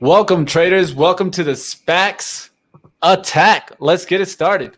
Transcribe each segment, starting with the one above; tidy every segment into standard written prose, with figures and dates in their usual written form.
Welcome, traders. Welcome to the SPACs attack. Let's get it started.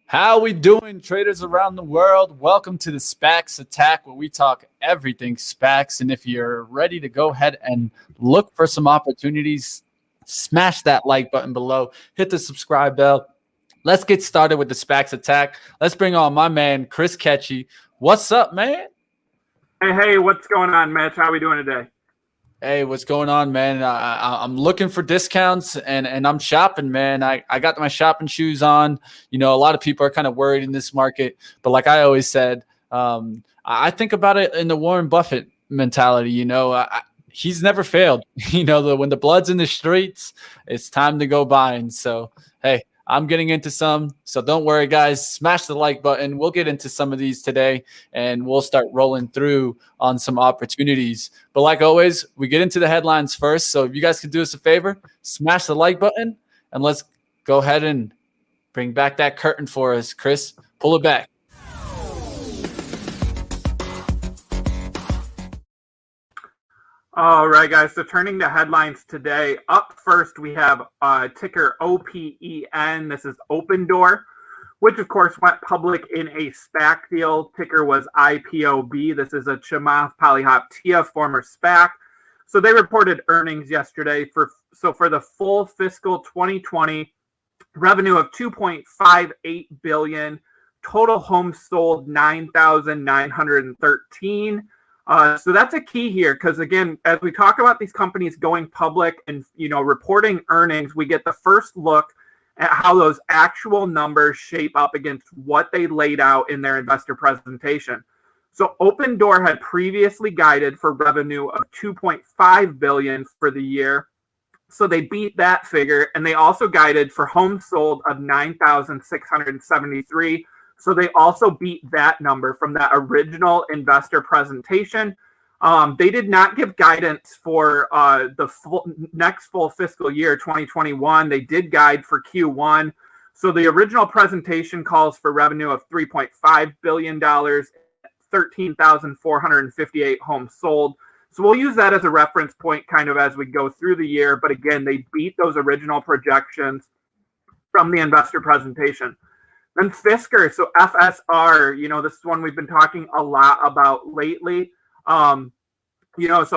How we doing, traders around the world? Welcome to the SPACs attack, where we talk everything SPACs. And if you're ready to go ahead and look for some opportunities, smash that like button below, hit the subscribe bell. Let's get started with the SPACs attack. Let's bring on my man, Chris Katje. What's up, man? Hey, what's going on, Mitch? How are we doing today? Hey, what's going on, man? I'm looking for discounts and I'm shopping, man. I got my shopping shoes on. You know, a lot of people are kind of worried in this market, but like I always said, I think about it in the Warren Buffett mentality. You know, he's never failed. You know, when the blood's in the streets, it's time to go buying. So, hey, I'm getting into some. So don't worry, guys. Smash the like button. We'll get into some of these today, and we'll start rolling through on some opportunities. But like always, we get into the headlines first. So if you guys could do us a favor, smash the like button, and let's go ahead and bring back that curtain for us. Chris, pull it back. All right, guys. So turning to headlines today, up first we have ticker OPEN. This is Open Door, which of course went public in a SPAC deal. Ticker was IPOB. This is a Chamath Palihapitiya former SPAC. So they reported earnings yesterday for the full fiscal 2020, revenue of $2.58 billion, total homes sold 9,913. So that's a key here because, again, as we talk about these companies going public and, reporting earnings, we get the first look at how those actual numbers shape up against what they laid out in their investor presentation. So Open Door had previously guided for revenue of $2.5 billion for the year. So they beat that figure, and they also guided for homes sold of 9,673. So they also beat that number from that original investor presentation. They did not give guidance for the next full fiscal year, 2021. They did guide for Q1. So the original presentation calls for revenue of $3.5 billion, 13,458 homes sold. So we'll use that as a reference point kind of as we go through the year. But again, they beat those original projections from the investor presentation. Then Fisker, so FSR, this is one we've been talking a lot about lately. So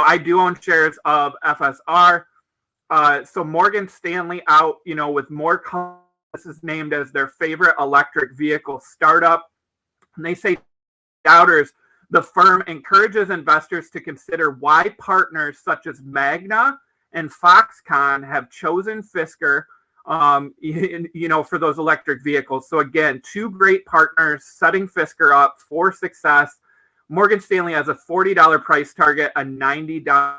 I do own shares of FSR. So Morgan Stanley out, with more. This is named as their favorite electric vehicle startup. And they say, doubters, the firm encourages investors to consider why partners such as Magna and Foxconn have chosen Fisker for those electric vehicles. So again, two great partners setting Fisker up for success. Morgan Stanley has a $40 price target, a $90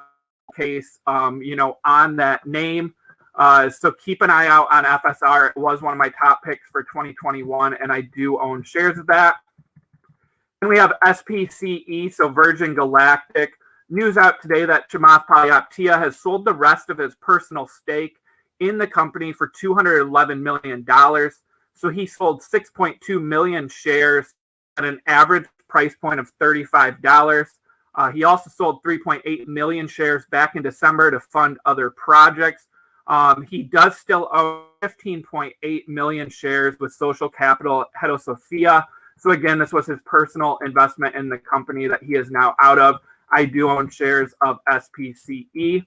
case, on that name. So keep an eye out on FSR. It was one of my top picks for 2021, and I do own shares of that. And we have SPCE, so Virgin Galactic. News out today that Chamath Palihapitiya has sold the rest of his personal stake in the company for $211 million. So he sold 6.2 million shares at an average price point of $35. He also sold 3.8 million shares back in December to fund other projects. He does still own 15.8 million shares with social capital Hedo Sophia. So again, this was his personal investment in the company that he is now out of. I do own shares of SPCE.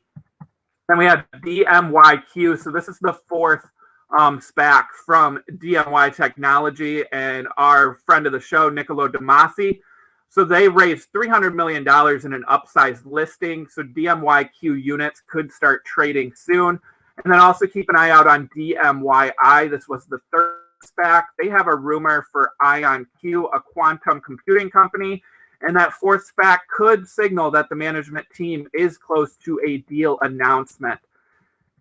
Then we have DMYQ. So this is the fourth SPAC from DMY Technology and our friend of the show, Niccolo De Masi. So they raised $300 million in an upsized listing. So DMYQ units could start trading soon. And then also keep an eye out on DMYI. This was the third SPAC. They have a rumor for IonQ, a quantum computing company. And that fourth SPAC could signal that the management team is close to a deal announcement.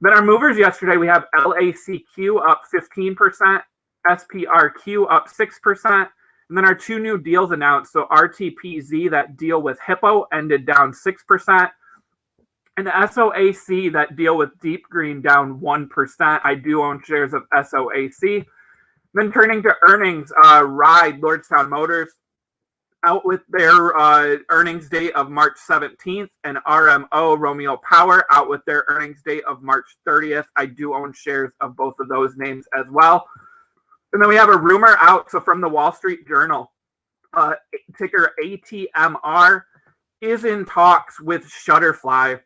Then our movers yesterday, we have LACQ up 15%, SPRQ up 6%. And then our two new deals announced. So RTPZ, that deal with Hippo, ended down 6%. And SOAC, that deal with Deep Green, down 1%. I do own shares of SOAC. Then turning to earnings, Ride, Lordstown Motors, out with their earnings date of March 17th, and RMO, Romeo Power, out with their earnings date of March 30th. I do own shares of both of those names as well. And then we have a rumor out, so from the Wall Street Journal, ticker ATMR is in talks with Shutterfly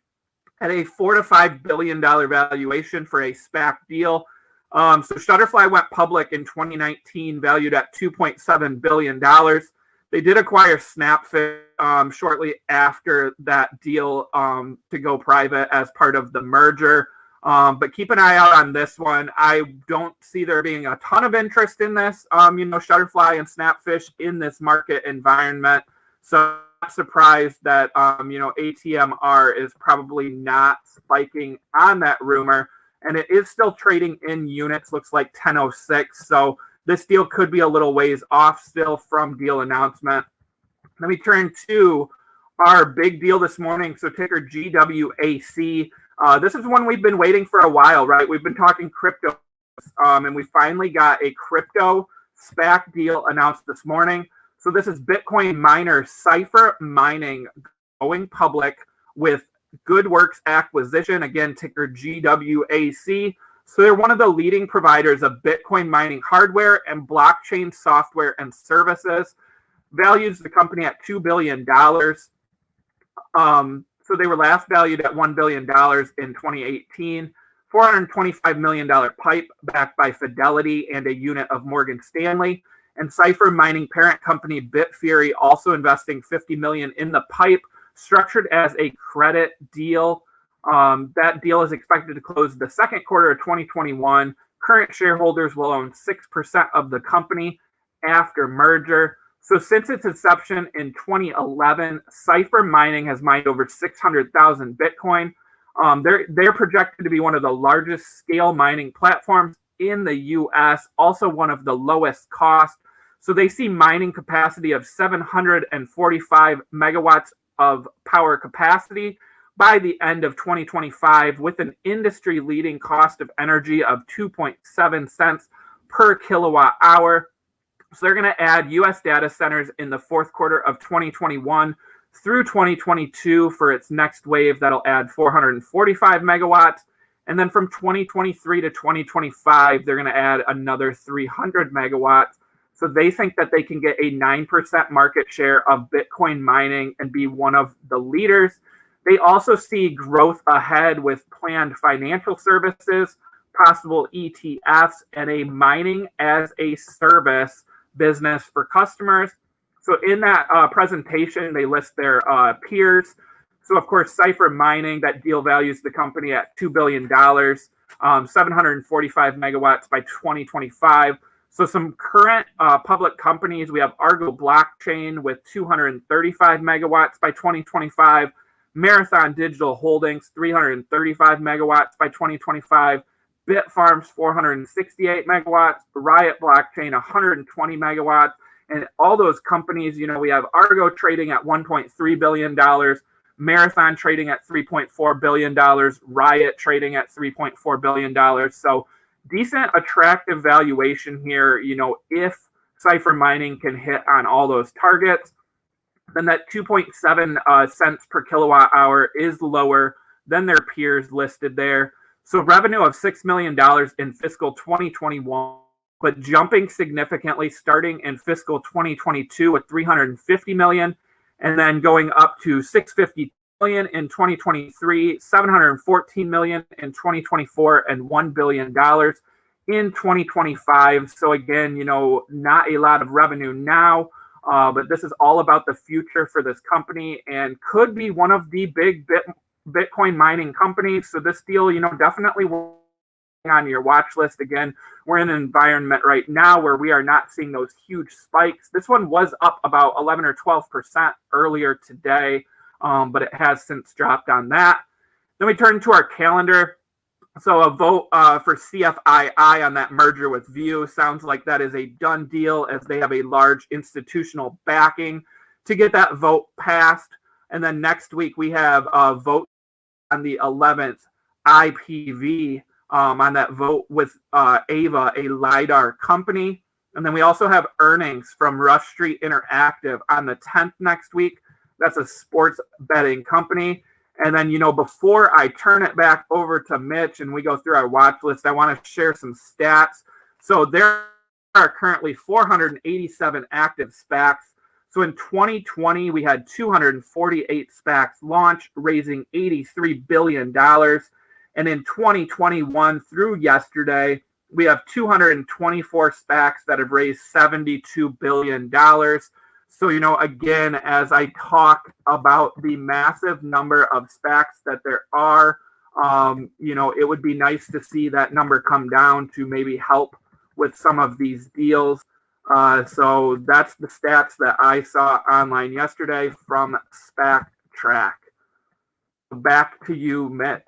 at a $4 to $5 billion valuation for a SPAC deal. So Shutterfly went public in 2019, valued at $2.7 billion. They did acquire Snapfish shortly after that deal to go private as part of the merger. But keep an eye out on this one. I don't see there being a ton of interest in this, Shutterfly and Snapfish in this market environment. So I'm not surprised that, ATMR is probably not spiking on that rumor. And it is still trading in units, looks like 1006. So this deal could be a little ways off still from deal announcement. Let me turn to our big deal this morning. So ticker GWAC. This is one we've been waiting for a while, right? We've been talking crypto, and we finally got a crypto SPAC deal announced this morning. So this is Bitcoin miner Cipher Mining going public with GoodWorks acquisition, again, ticker GWAC. So they're one of the leading providers of Bitcoin mining hardware and blockchain software and services. Values the company at $2 billion. So they were last valued at $1 billion in 2018. $425 million pipe backed by Fidelity and a unit of Morgan Stanley. And Cipher Mining parent company Bitfury also investing $50 million in the pipe, structured as a credit deal. That deal is expected to close the second quarter of 2021. Current shareholders will own 6% of the company after merger. So since its inception in 2011, Cipher Mining has mined over 600,000 Bitcoin. They're projected to be one of the largest scale mining platforms in the U.S., also one of the lowest cost. So they see mining capacity of 745 megawatts of power capacity by the end of 2025, with an industry-leading cost of energy of 2.7 cents per kilowatt hour. So they're going to add U.S. data centers in the fourth quarter of 2021 through 2022 for its next wave that'll add 445 megawatts. And then from 2023 to 2025, they're going to add another 300 megawatts. So they think that they can get a 9% market share of Bitcoin mining and be one of the leaders. They also see growth ahead with planned financial services, possible ETFs, and a mining as a service business for customers. So in that presentation, they list their peers. So of course, Cipher Mining, that deal values the company at $2 billion, 745 megawatts by 2025. So some current public companies, we have Argo Blockchain with 235 megawatts by 2025, Marathon Digital Holdings, 335 megawatts by 2025, Bitfarms, 468 megawatts, Riot Blockchain, 120 megawatts. And all those companies, we have Argo trading at $1.3 billion, Marathon trading at $3.4 billion, Riot trading at $3.4 billion. So decent, attractive valuation here, if Cipher Mining can hit on all those targets. Then that 2.7 cents per kilowatt hour is lower than their peers listed there. So revenue of $6 million in fiscal 2021, but jumping significantly starting in fiscal 2022 with $350 million, and then going up to $650 million in 2023, $714 million in 2024, and $1 billion in 2025. So again, not a lot of revenue now, but this is all about the future for this company and could be one of the big Bitcoin mining companies. So this deal, definitely on your watch list. Again, we're in an environment right now where we are not seeing those huge spikes. This one was up about 11 or 12% earlier today, but it has since dropped on that. Then we turn to our calendar. So a vote for CFII on that merger with View sounds like that is a done deal, as they have a large institutional backing to get that vote passed. And then next week we have a vote on the 11th, IPV, on that vote with Ava, a LiDAR company. And then we also have earnings from Rush Street Interactive on the 10th next week. That's a sports betting company. And then, before I turn it back over to Mitch and we go through our watch list, I want to share some stats. So there are currently 487 active SPACs. So in 2020, we had 248 SPACs launch, raising $83 billion. And in 2021 through yesterday, we have 224 SPACs that have raised $72 billion. So, again, as I talk about the massive number of SPACs that there are, it would be nice to see that number come down to maybe help with some of these deals. So that's the stats that I saw online yesterday from SPAC Track. Back to you, Mitch.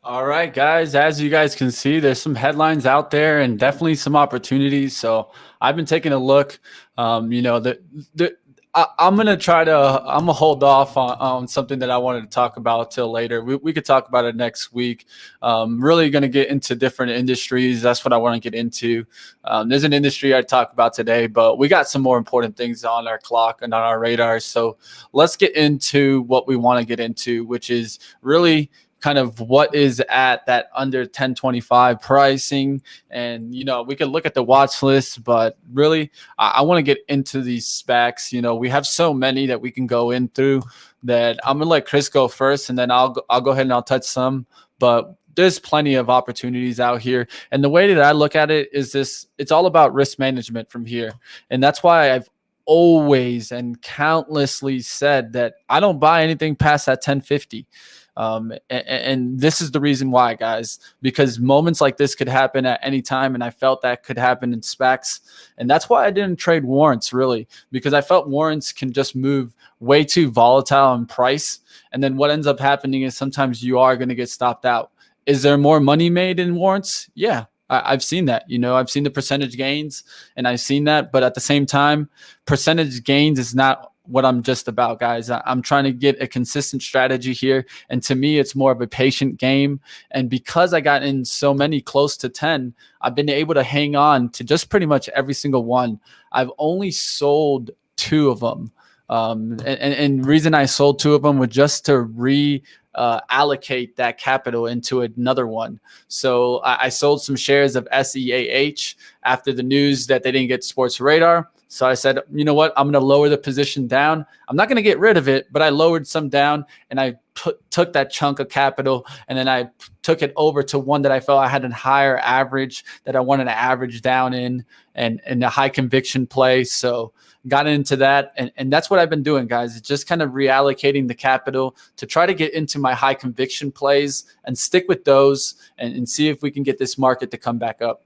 All right, guys, as you guys can see, there's some headlines out there and definitely some opportunities. So I've been taking a look. I'm going to hold off on something that I wanted to talk about till later. We could talk about it next week. Really going to get into different industries. That's what I want to get into. There's an industry I talked about today, but we got some more important things on our clock and on our radar. So let's get into what we want to get into, which is really kind of what is at that under 1025 pricing. And, we could look at the watch list, but really I want to get into these SPACs. We have so many that we can go in through that I'm going to let Chris go first, and then I'll go ahead and I'll touch some, but there's plenty of opportunities out here. And the way that I look at it is it's all about risk management from here. And that's why I've always and countlessly said that I don't buy anything past that 1050. And this is the reason why, guys, because moments like this could happen at any time. And I felt that could happen in SPACs. And that's why I didn't trade warrants, really, because I felt warrants can just move way too volatile in price. And then what ends up happening is sometimes you are going to get stopped out. Is there more money made in warrants? Yeah. I've seen that. I've seen the percentage gains and I've seen that. But at the same time, percentage gains is not what I'm just about, guys. I'm trying to get a consistent strategy here. And to me, it's more of a patient game. And because I got in so many close to 10, I've been able to hang on to just pretty much every single one. I've only sold 2 of them. And reason I sold 2 of them was just to allocate that capital into another one. So I sold some shares of SEAH after the news that they didn't get Sports Radar. So I said, you know what? I'm going to lower the position down. I'm not going to get rid of it, but I lowered some down and I took that chunk of capital and then I took it over to one that I felt I had a higher average that I wanted to average down in and a high conviction play. So got into that. And that's what I've been doing, guys. It's just kind of reallocating the capital to try to get into my high conviction plays and stick with those and see if we can get this market to come back up.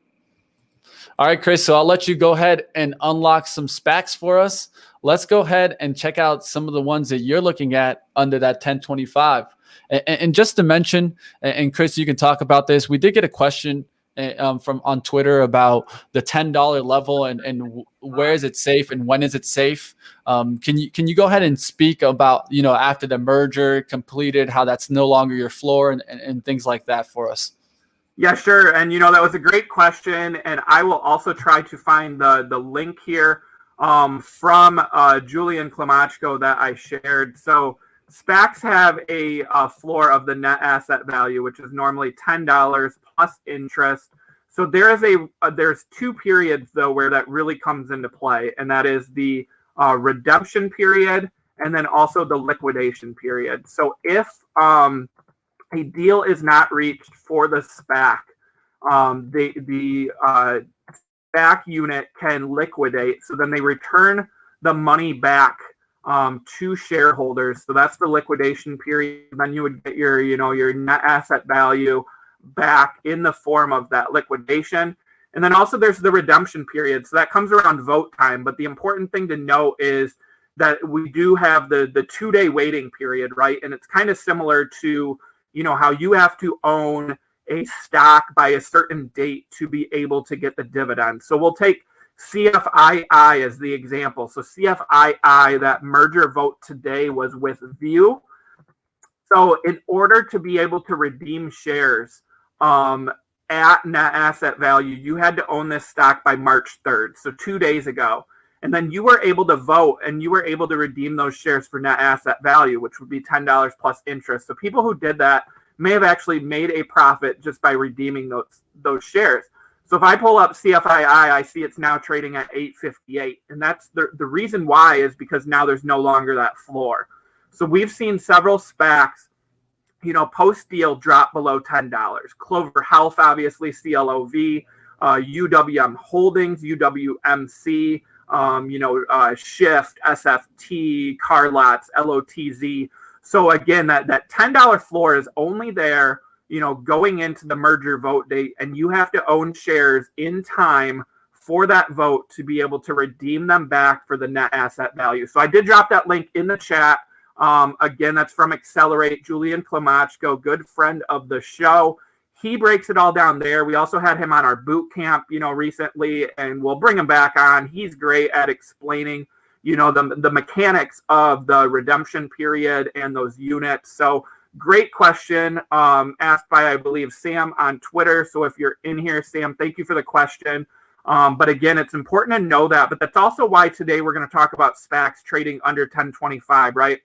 All right, Chris, so I'll let you go ahead and unlock some SPACs for us. Let's go ahead and check out some of the ones that you're looking at under that 1025. And just to mention, and Chris, you can talk about this, we did get a question from on Twitter about the $10 level and where is it safe and when is it safe? Can you go ahead and speak about, after the merger completed, how that's no longer your floor and things like that for us? Yeah, sure. And, that was a great question. And I will also try to find the link here from Julian Klimachko that I shared. So SPACs have a floor of the net asset value, which is normally $10 plus interest. So there's 2 periods, though, where that really comes into play. And that is the redemption period and then also the liquidation period. So if a deal is not reached for the SPAC, the SPAC unit can liquidate. So then they return the money back to shareholders. So that's the liquidation period. Then you would get your net asset value back in the form of that liquidation. And then also there's the redemption period. So that comes around vote time. But the important thing to note is that we do have the 2-day waiting period, right? And it's kind of similar to how you have to own a stock by a certain date to be able to get the dividend. So we'll take CFII as the example. So CFII, that merger vote today was with View. So in order to be able to redeem shares at net asset value, you had to own this stock by March 3rd, so 2 days ago. And then you were able to vote and you were able to redeem those shares for net asset value, which would be $10 plus interest. So people who did that may have actually made a profit just by redeeming those shares. So if I pull up CFII, I see it's now trading at 8.58. And that's the reason why is because now there's no longer that floor. So we've seen several SPACs, post-deal drop below $10. Clover Health, obviously, CLOV, UWM Holdings, UWMC, Shift, SFT, Carlots, LOTZ. So again, that $10 floor is only there, going into the merger vote date, and you have to own shares in time for that vote to be able to redeem them back for the net asset value. So I did drop that link in the chat. Again, that's from Accelerate, Julian Klimachko, good friend of the show. He breaks it all down there. We also had him on our boot camp, recently, and we'll bring him back on. He's great at explaining, the mechanics of the redemption period and those units. So great question asked by, I believe, Sam on Twitter. So if you're in here, Sam, thank you for the question. But again, it's important to know that. But that's also why today we're going to talk about SPACs trading under 1025, right?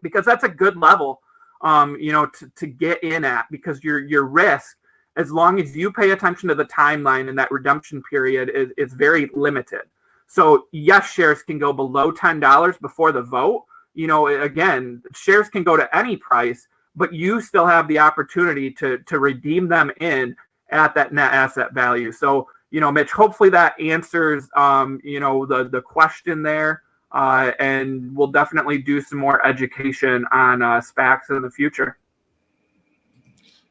Because that's a good level, to get in at, because your risk, as long as you pay attention to the timeline and that redemption period, is very limited. So yes, shares can go below $10 before the vote. Again, shares can go to any price, but you still have the opportunity to redeem them in at that net asset value. So, Mitch, hopefully that answers, the question there. And we'll definitely do some more education on SPACs in the future.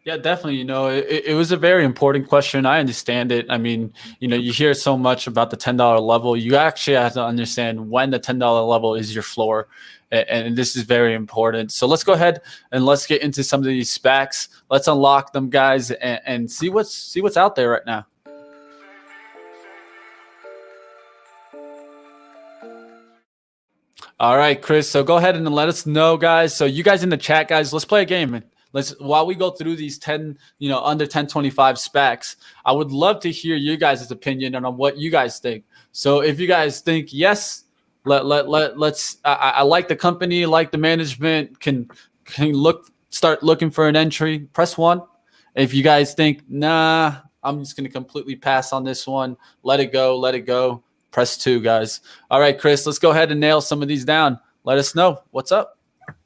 Yeah, definitely. It was a very important question. I understand it. I mean, you hear so much about the $10 level. You actually have to understand when the $10 level is your floor. And this is very important. So let's go ahead and let's get into some of these SPACs. Let's unlock them, guys, and see what's out there right now. All right, Chris. So go ahead and let us know, guys. So you guys in the chat, guys, let's play a game. While we go through these 10, under 1025 SPACs, I would love to hear you guys' opinion on what you guys think. So if you guys think yes, let's. I like the company, like the management, can start looking for an entry. Press 1. If you guys think nah, I'm just gonna completely pass on this one. Let it go. Press 2, guys. All right, Chris, let's go ahead and nail some of these down. Let us know what's up.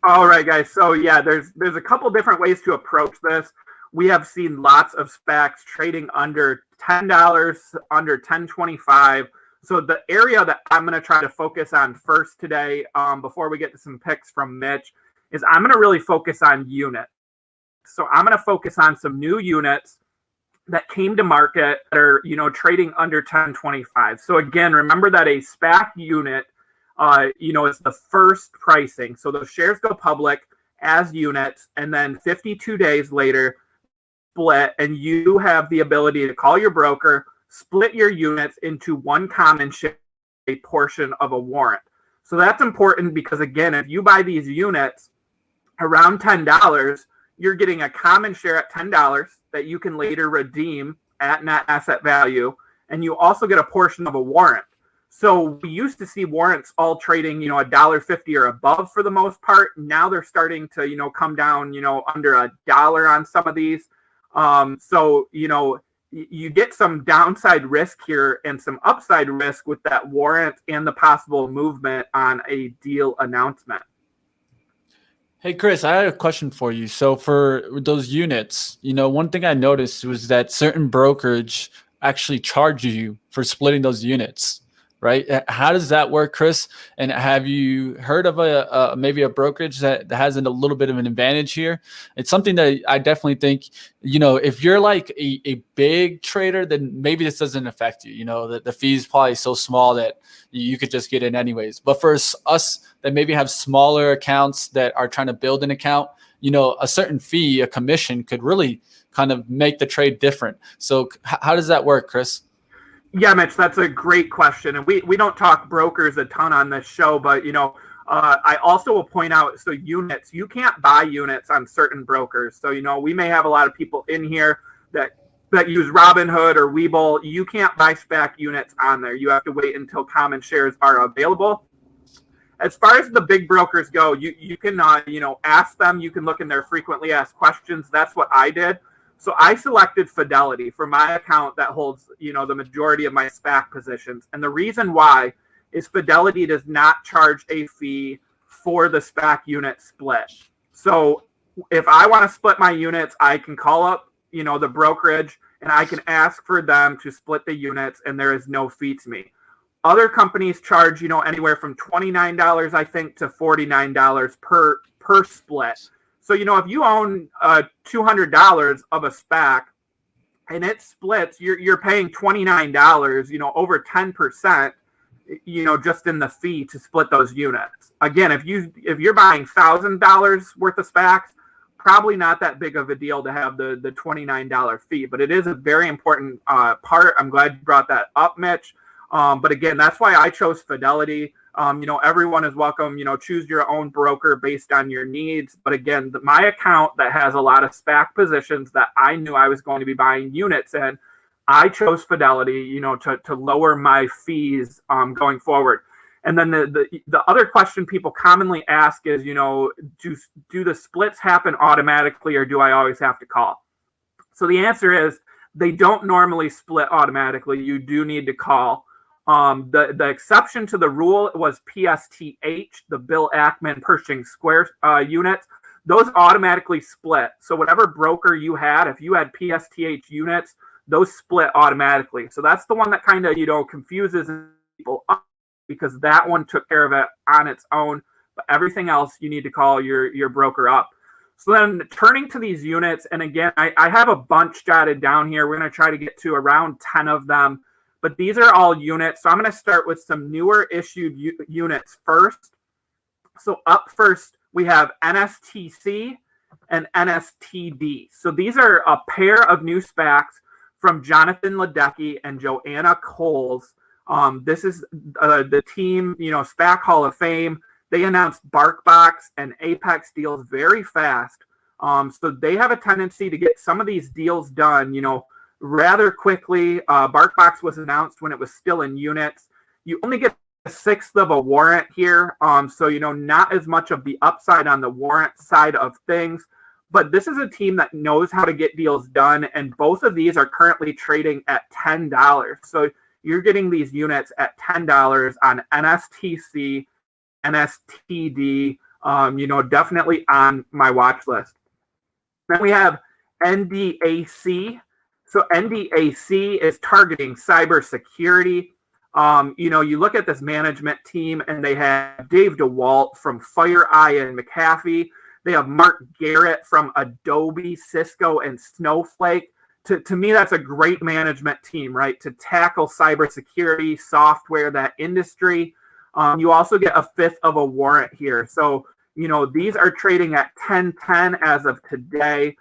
All right, guys. So yeah, there's a couple different ways to approach this. We have seen lots of SPACs trading under $10, under 1025. So the area that I'm going to try to focus on first today, before we get to some picks from Mitch, is I'm going to really focus on units. So I'm going to focus on some new units that came to market that are, trading under 1025. So again, remember that a SPAC unit, is the first pricing. So those shares go public as units, and then 52 days later, split, and you have the ability to call your broker, split your units into one common share, a portion of a warrant. So that's important because, again, if you buy these units around $10, you're getting a common share at $10 that you can later redeem at net asset value, and you also get a portion of a warrant. So we used to see warrants all trading, $1.50 or above for the most part. Now they're starting to, come down, under $1 on some of these. So, you get some downside risk here and some upside risk with that warrant and the possible movement on a deal announcement. Hey, Chris, I had a question for you. So for those units, one thing I noticed was that certain brokerage actually charge you for splitting those units. right? How does that work, Chris? And have you heard of maybe a brokerage that has a little bit of an advantage here? It's something that I definitely think, if you're like a big trader, then maybe this doesn't affect you. The fee's probably so small that you could just get in anyways. But for us that maybe have smaller accounts that are trying to build an account, a certain fee, a commission could really kind of make the trade different. So how does that work, Chris? Yeah, Mitch, that's a great question. And we don't talk brokers a ton on this show, but, I also will point out, so units, you can't buy units on certain brokers. So, we may have a lot of people in here that use Robinhood or Webull. You can't buy SPAC units on there. You have to wait until common shares are available. As far as the big brokers go, you can, ask them. You can look in their frequently asked questions. That's what I did. So I selected Fidelity for my account that holds, the majority of my SPAC positions. And the reason why is Fidelity does not charge a fee for the SPAC unit split. So if I want to split my units, I can call up, the brokerage, and I can ask for them to split the units, and there is no fee to me. Other companies charge, anywhere from $29, I think, to $49 per split. So, if you own $200 of a SPAC and it splits, you're paying $29, over 10%, just in the fee to split those units. Again, if you're buying $1,000 worth of SPACs, probably not that big of a deal to have the $29 fee, but it is a very important part. I'm glad you brought that up, Mitch. But again, that's why I chose Fidelity. Everyone is welcome, choose your own broker based on your needs. But again, my account that has a lot of SPAC positions that I knew I was going to be buying units in, I chose Fidelity, to lower my fees going forward. And then the other question people commonly ask is, do the splits happen automatically or do I always have to call? So the answer is they don't normally split automatically. You do need to call. The exception to the rule was PSTH, the Bill Ackman Pershing Square units. Those automatically split. So whatever broker you had, if you had PSTH units, those split automatically. So that's the one that kind of, confuses people because that one took care of it on its own. But everything else, you need to call your broker up. So then turning to these units, and again, I have a bunch jotted down here. We're going to try to get to around 10 of them. But these are all units. So I'm going to start with some newer issued units first. So up first, we have NSTC and NSTD. So these are a pair of new SPACs from Jonathan Ledecky and Joanna Coles. This is the team, SPAC Hall of Fame. They announced BarkBox and Apex deals very fast. So they have a tendency to get some of these deals done, rather quickly. BarkBox was announced when it was still in units. You only get a sixth of a warrant here. So, not as much of the upside on the warrant side of things. But this is a team that knows how to get deals done. And both of these are currently trading at $10. So you're getting these units at $10 on NSTC, NSTD, definitely on my watch list. Then we have NDAC. So NDAC is targeting cybersecurity. You look at this management team and they have Dave DeWalt from FireEye and McAfee. They have Mark Garrett from Adobe, Cisco, and Snowflake. To me, that's a great management team, right? To tackle cybersecurity, software, that industry. You also get a fifth of a warrant here. So, these are trading at 10.10 as of today.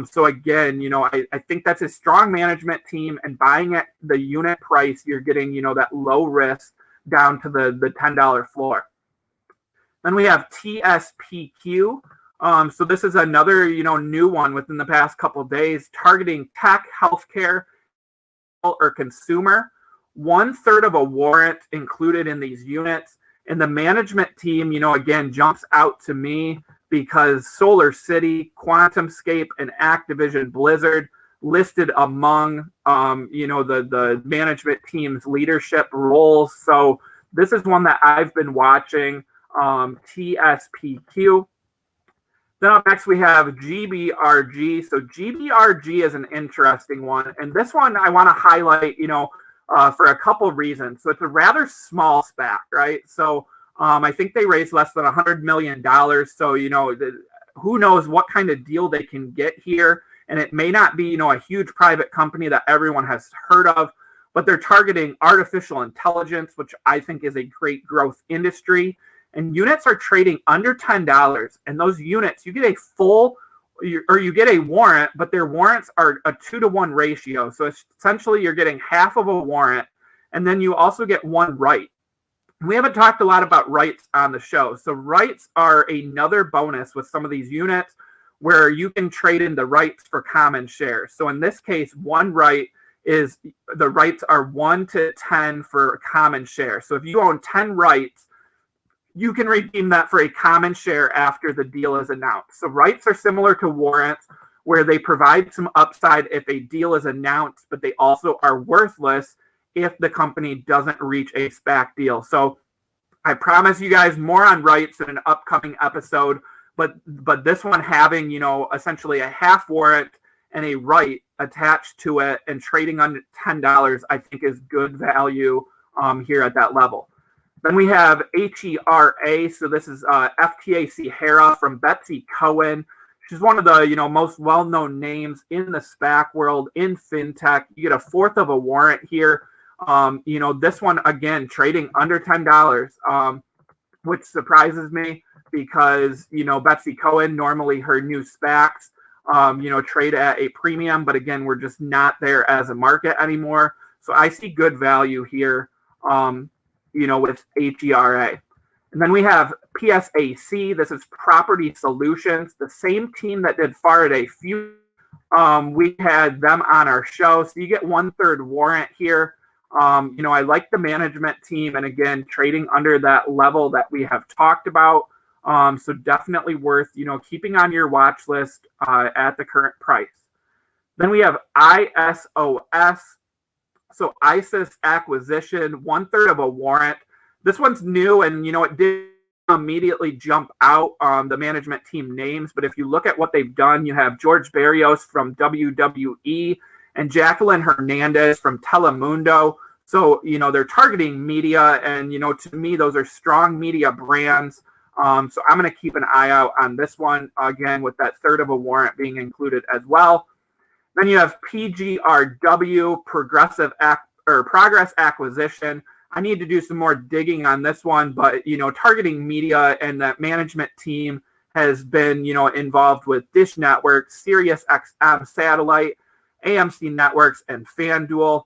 So again, I think that's a strong management team, and buying at the unit price, you're getting, that low risk down to the $10 floor. Then we have TSPQ. So this is another, new one within the past couple of days, targeting tech, healthcare, or consumer. 1/3 of a warrant included in these units. And the management team, again, jumps out to me because Solar City, QuantumScape, and Activision Blizzard listed among, the management team's leadership roles. So this is one that I've been watching, TSPQ. Then up next, we have GBRG. So GBRG is an interesting one. And this one I want to highlight, for a couple reasons. So it's a rather small SPAC, right? So I think they raised less than $100 million. So, who knows what kind of deal they can get here. And it may not be, a huge private company that everyone has heard of, but they're targeting artificial intelligence, which I think is a great growth industry. And units are trading under $10. And those units, you get a full, or you get a warrant, but their warrants are a 2-to-1 ratio. So essentially you're getting half of a warrant, and then you also get one right. We haven't talked a lot about rights on the show. So rights are another bonus with some of these units where you can trade in the rights for common shares. So in this case, one right is, the rights are 1 to 10 for common shares. So if you own 10 rights, you can redeem that for a common share after the deal is announced. So rights are similar to warrants, where they provide some upside if a deal is announced, but they also are worthless if the company doesn't reach a SPAC deal. So I promise you guys more on rights in an upcoming episode, but this one having, essentially a half warrant and a right attached to it and trading under $10, I think is good value here at that level. Then we have HERA. So this is FTA Hera from Betsy Cohen. She's one of the most well-known names in the SPAC world, in fintech. You get a fourth of a warrant here. This one, again, trading under $10, which surprises me because, Betsy Cohen, normally her new SPACs, trade at a premium, but again, we're just not there as a market anymore. So I see good value here, with HERA. And then we have PSAC. This is Property Solutions, the same team that did Faraday Future. We had them on our show. So you get 1/3 warrant here. I like the management team, and again, trading under that level that we have talked about. So definitely worth, keeping on your watch list at the current price. Then we have ISOS. So ISIS Acquisition, 1/3 of a warrant. This one's new, and it did immediately jump out the management team names. But if you look at what they've done, you have George Barrios from WWE and Jacqueline Hernandez from Telemundo. So, they're targeting media, and, to me, those are strong media brands. So I'm going to keep an eye out on this one, again, with that 1/3 of a warrant being included as well. Then you have PGRW, Progress Acquisition. I need to do some more digging on this one, but, targeting media, and that management team has been, involved with Dish Network, Sirius XM Satellite, AMC Networks, and FanDuel.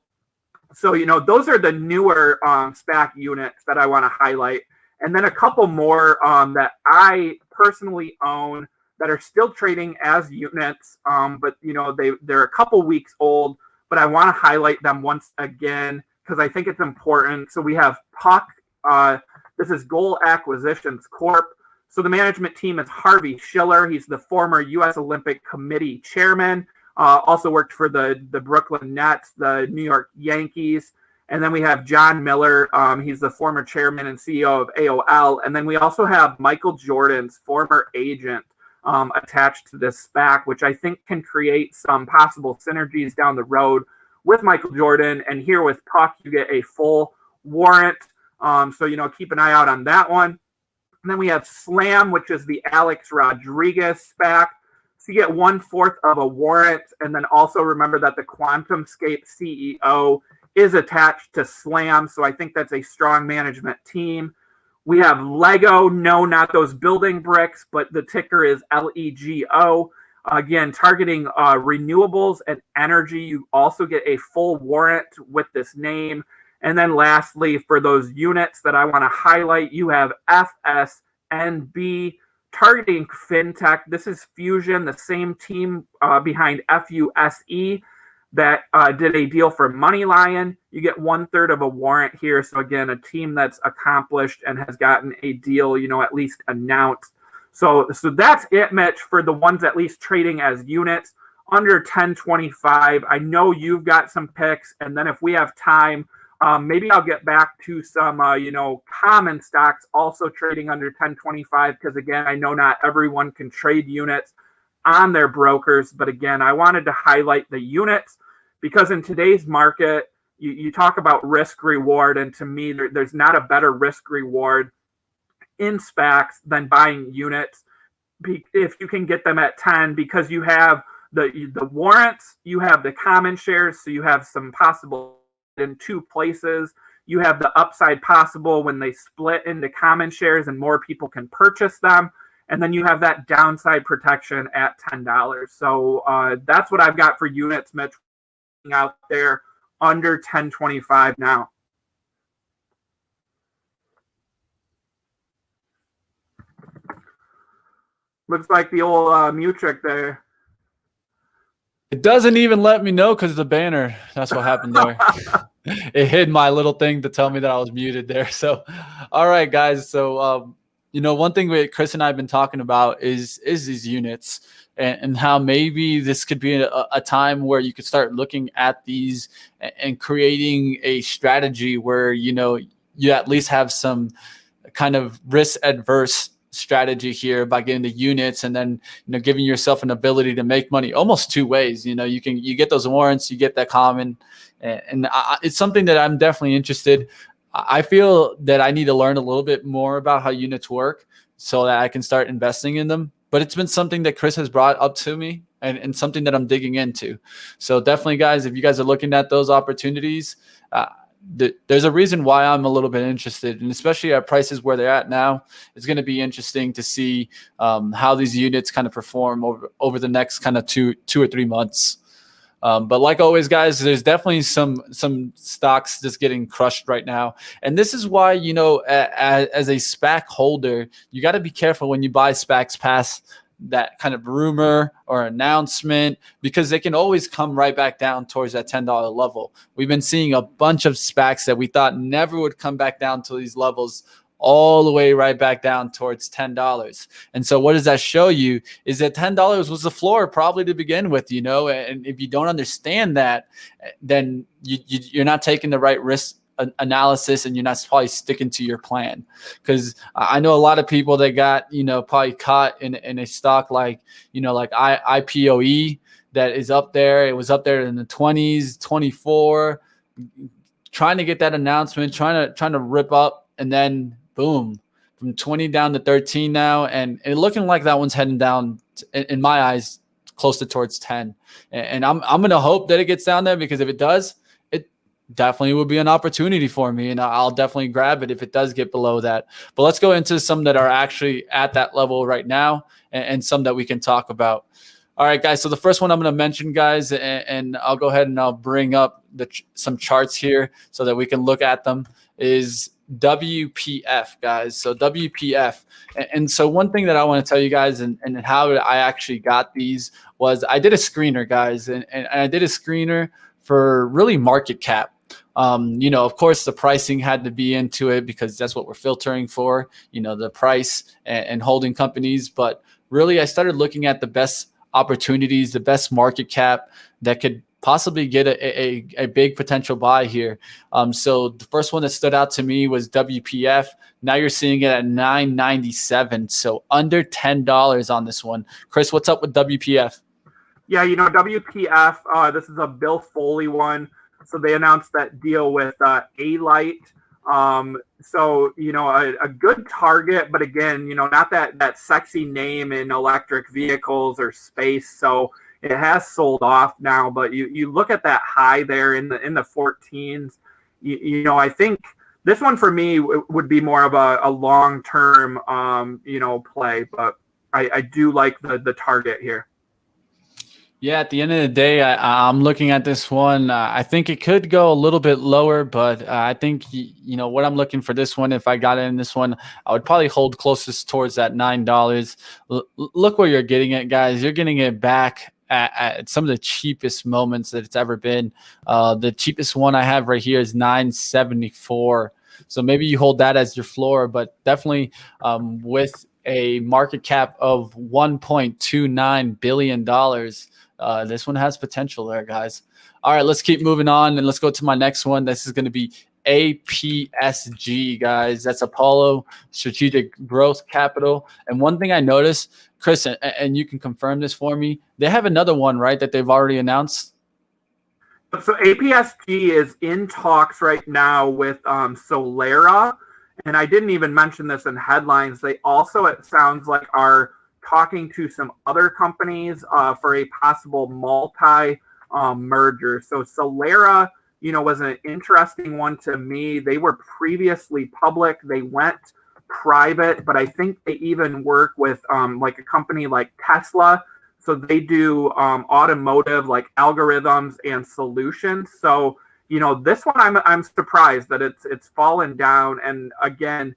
So, those are the newer SPAC units that I want to highlight. And then a couple more that I personally own that are still trading as units, but, they're a couple weeks old, but I want to highlight them once again because I think it's important. So we have Puck. This is Goal Acquisitions Corp. So the management team is Harvey Schiller. He's the former U.S. Olympic Committee chairman. Also worked for the Brooklyn Nets, the New York Yankees. And then we have John Miller. He's the former chairman and CEO of AOL. And then we also have Michael Jordan's former agent attached to this SPAC, which I think can create some possible synergies down the road with Michael Jordan. And here with Puck, you get a full warrant. So, keep an eye out on that one. And then we have Slam, which is the Alex Rodriguez SPAC. So you get 1/4 of a warrant. And then also remember that the QuantumScape CEO is attached to Slam. So I think that's a strong management team. We have Lego. No, not those building bricks, but the ticker is LEGO. Again, targeting renewables and energy. You also get a full warrant with this name. And then lastly, for those units that I want to highlight, you have FSNB, targeting fintech. This is Fusion, the same team behind FUSE that did a deal for Money Lion. You get 1/3 of a warrant here. So again, a team that's accomplished and has gotten a deal, at least announced. So that's it, Mitch, for the ones at least trading as units under 1025. I know you've got some picks, and then if we have time, maybe I'll get back to some, common stocks also trading under 1025, because again, I know not everyone can trade units on their brokers. But again, I wanted to highlight the units because in today's market, you talk about risk reward, and to me, there's not a better risk reward in SPACs than buying units if you can get them at 10, because you have the warrants, you have the common shares, so you have some possible in two places. You have the upside possible when they split into common shares and more people can purchase them. And then you have that downside protection at $10. So that's what I've got for units, Mitch, out there under 1025 now. Looks like the old mute trick there. It doesn't even let me know because of the banner. That's what happened there. It hid my little thing to tell me that I was muted there. So, all right, guys. So, one thing Chris and I have been talking about is these units and how maybe this could be a time where you could start looking at these and creating a strategy where, you at least have some kind of risk adverse strategy here by getting the units and then giving yourself an ability to make money almost two ways. You get those warrants, you get that common, and it's something that I'm definitely interested. I feel that I need to learn a little bit more about how units work so that I can start investing in them. But it's been something that Chris has brought up to me and something that I'm digging into. So definitely, guys, if you guys are looking at those opportunities, there's a reason why I'm a little bit interested, and especially at prices where they're at now, it's going to be interesting to see how these units kind of perform over the next kind of two or 3 months. But like always, guys, there's definitely some stocks just getting crushed right now. And this is why, as a SPAC holder, you got to be careful when you buy SPACs past that kind of rumor or announcement, because they can always come right back down towards that $10 level. We've been seeing a bunch of SPACs that we thought never would come back down to these levels, all the way right back down towards $10. And so what does that show you is that $10 was the floor probably to begin with, and if you don't understand that, then you're not taking the right risk analysis, and you're not probably sticking to your plan. Because I know a lot of people that got probably caught in a stock like IPOE that is up there. It was up there in the 20s, 24, trying to get that announcement, trying to rip up, and then boom, from 20 down to 13 now, and looking like that one's heading down in my eyes closer towards 10. And I'm gonna hope that it gets down there, because if it does, definitely will be an opportunity for me, and I'll definitely grab it if it does get below that. But let's go into some that are actually at that level right now, and some that we can talk about. All right, guys. So the first one I'm going to mention, guys, and I'll go ahead and I'll bring up some charts here so that we can look at them, is WPF, guys. So WPF. And so one thing that I want to tell you guys and how I actually got these was I did a screener, guys, and I did a screener for really market cap. Of course, the pricing had to be into it because that's what we're filtering for, the price and holding companies. But really, I started looking at the best opportunities, the best market cap that could possibly get a big potential buy here. So the first one that stood out to me was WPF. Now you're seeing it at $9.97, so under $10 on this one. Chris, what's up with WPF? Yeah, WPF, this is a Bill Foley one. So they announced that deal with A-Light. So, a good target, but again, not that sexy name in electric vehicles or space. So it has sold off now, but you look at that high there in the 14s, I think this one for me would be more of a long-term, play, but I do like the target here. Yeah, at the end of the day, I'm looking at this one. I think it could go a little bit lower, but I think, what I'm looking for this one, if I got it in this one, I would probably hold closest towards that $9. Look where you're getting it, guys. You're getting it back at some of the cheapest moments that it's ever been. The cheapest one I have right here is $9.74. So maybe you hold that as your floor, but definitely with a market cap of $1.29 billion, this one has potential there, guys. All right, let's keep moving on, and let's go to my next one. This is going to be APSG, guys. That's Apollo Strategic Growth Capital. And one thing I noticed, Chris, and you can confirm this for me, they have another one, right, that they've already announced? So APSG is in talks right now with Solera, and I didn't even mention this in headlines. They also, it sounds like, are talking to some other companies for a possible multi merger. So Solera, was an interesting one to me. They were previously public. They went private, but I think they even work with like a company like Tesla. So they do automotive like algorithms and solutions. So this one I'm surprised that it's fallen down. And again,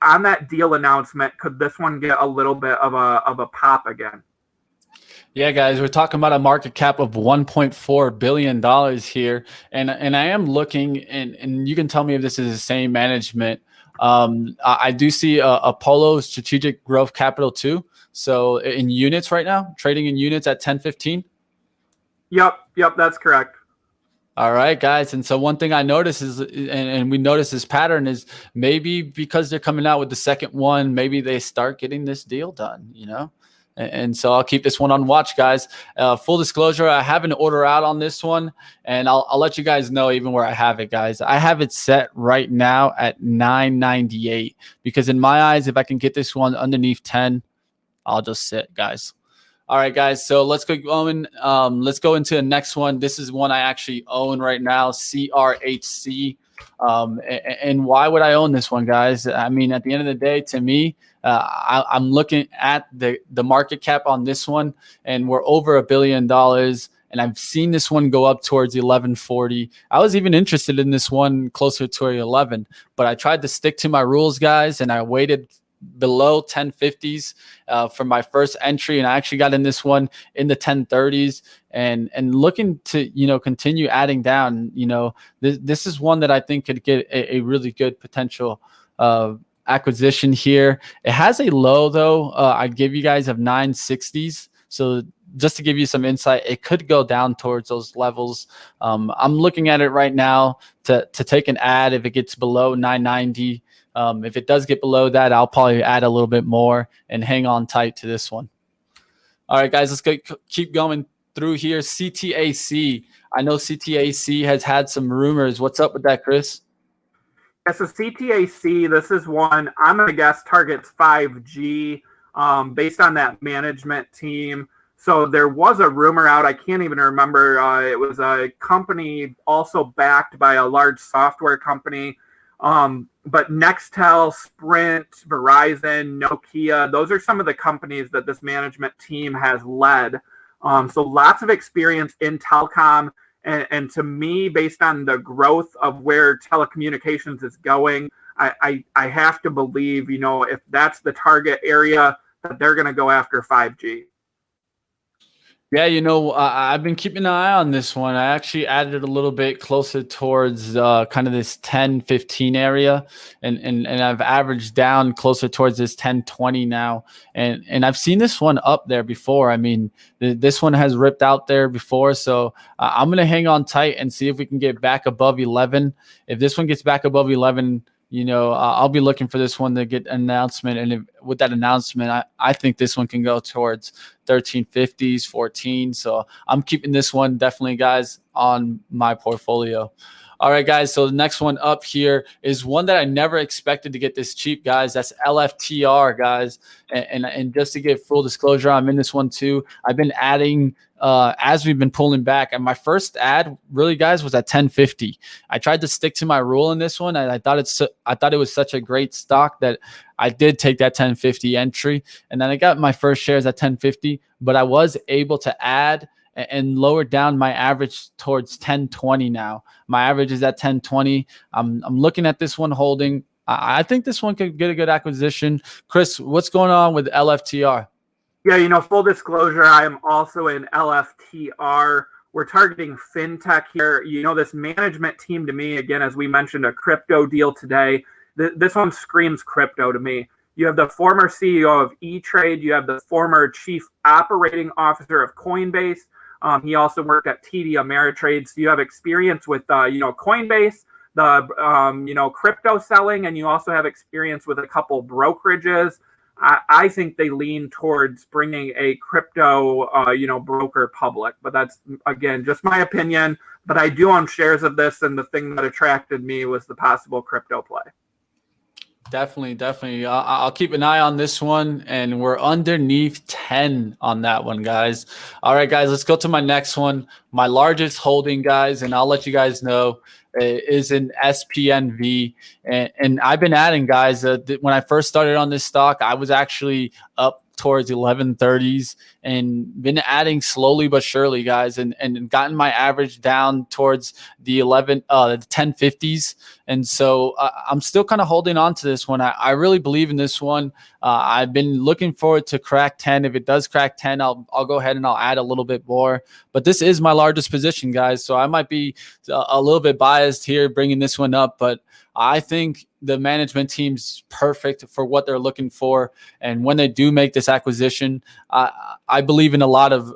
on that deal announcement, could this one get a little bit of a pop again? Yeah, guys, we're talking about a market cap of $1.4 billion here. And I am looking, and you can tell me if this is the same management. I do see Apollo Strategic Growth Capital too. So in units right now, trading in units at 10.15. Yep, that's correct. All right, guys. And so one thing I notice is, and we notice this pattern is maybe because they're coming out with the second one, maybe they start getting this deal done, And so I'll keep this one on watch, guys. Full disclosure, I have an order out on this one, and I'll let you guys know even where I have it, guys. I have it set right now at 9.98 because in my eyes, if I can get this one underneath 10, I'll just sit, guys. All right, guys. So let's go going. Let's go into the next one. This is one I actually own right now, CRHC. And why would I own this one, guys? I mean, at the end of the day, to me, I'm looking at the market cap on this one, and we're over $1 billion. And I've seen this one go up towards 1140. I was even interested in this one closer to 11, but I tried to stick to my rules, guys, and I waited below 1050s for my first entry, and I actually got in this one in the 1030s and looking to continue adding down. This is one that I think could get a really good potential acquisition here. It has a low though, I'd give you guys of 960s. So just to give you some insight, it could go down towards those levels. I'm looking at it right now to take an ad if it gets below 990. If it does get below that, I'll probably add a little bit more and hang on tight to this one. All right, guys, let's keep going through here. CTAC. I know CTAC has had some rumors. What's up with that, Chris? Yeah, so CTAC, this is one I'm going to guess targets 5G based on that management team. So there was a rumor out. I can't even remember. It was a company also backed by a large software company. But Nextel, Sprint, Verizon, Nokia, those are some of the companies that this management team has led. So lots of experience in telecom. And to me, based on the growth of where telecommunications is going, I have to believe, if that's the target area, that they're going to go after 5G. Yeah, I've been keeping an eye on this one. I actually added it a little bit closer towards kind of this 10-15 area, and I've averaged down closer towards this 10-20 now. And I've seen this one up there before. I mean, this one has ripped out there before, so I'm going to hang on tight and see if we can get back above 11. If this one gets back above 11, I'll be looking for this one to get an announcement. And with that announcement, I think this one can go towards 1350s, 14. So I'm keeping this one definitely, guys, on my portfolio. All right, guys. So the next one up here is one that I never expected to get this cheap, guys. That's LFTR, guys. And just to give full disclosure, I'm in this one too. I've been adding as we've been pulling back. And my first ad, really, guys, was at 1050. I tried to stick to my rule in this one, and I thought it was such a great stock that I did take that 1050 entry. And then I got my first shares at 1050, but I was able to add and lower down my average towards 1020 now. My average is at 1020. I'm looking at this one holding. I think this one could get a good acquisition. Chris, what's going on with LFTR? Yeah, full disclosure, I am also in LFTR. We're targeting fintech here. This management team, to me, again, as we mentioned, a crypto deal today. This one screams crypto to me. You have the former CEO of E-Trade. You have the former chief operating officer of Coinbase. He also worked at TD Ameritrade. So you have experience with, Coinbase, the, crypto selling, and you also have experience with a couple brokerages. I think they lean towards bringing a crypto, broker public. But that's, again, just my opinion. But I do own shares of this, and the thing that attracted me was the possible crypto play. Definitely. I'll keep an eye on this one, and we're underneath 10 on that one, guys. All right, guys, let's go to my next one. My largest holding, guys, and I'll let you guys know, is an SPNV. And I've been adding, guys. When I first started on this stock, I was actually up towards 1130s and been adding slowly but surely, guys, and gotten my average down towards the 1050s. And so I'm still kind of holding on to this one. I really believe in this one. I've been looking forward to crack 10. If it does crack 10, I'll go ahead and I'll add a little bit more. But this is my largest position, guys. So I might be a little bit biased here bringing this one up, but I think the management team's perfect for what they're looking for. And when they do make this acquisition, I believe in a lot of